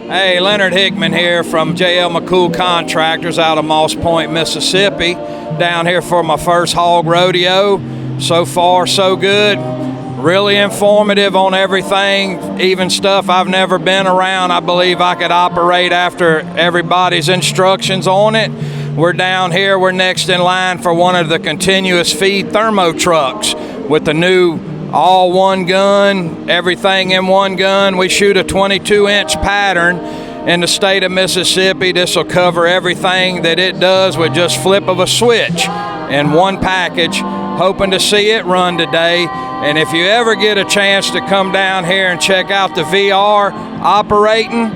Hey, Leonard Hickman here from J.L. McCool Contractors out of Moss Point, Mississippi. Down here for my first hog rodeo. So far, so good. Really informative on everything, even stuff I've never been around. I believe I could operate after everybody's instructions on it. We're down here, we're next in line for one of the continuous feed thermo trucks with the new all one gun, everything in one gun. We shoot a 22-inch pattern in the state of Mississippi. This will cover everything that it does with just flip of a switch in one package. Hoping to see it run today. And if you ever get a chance to come down here and check out the VR operating,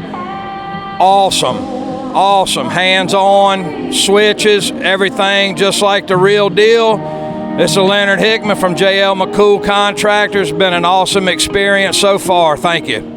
awesome, hands-on, switches, everything just like the real deal. This is Leonard Hickman from J.L. McCool Contractors. Been an awesome experience so far. Thank you.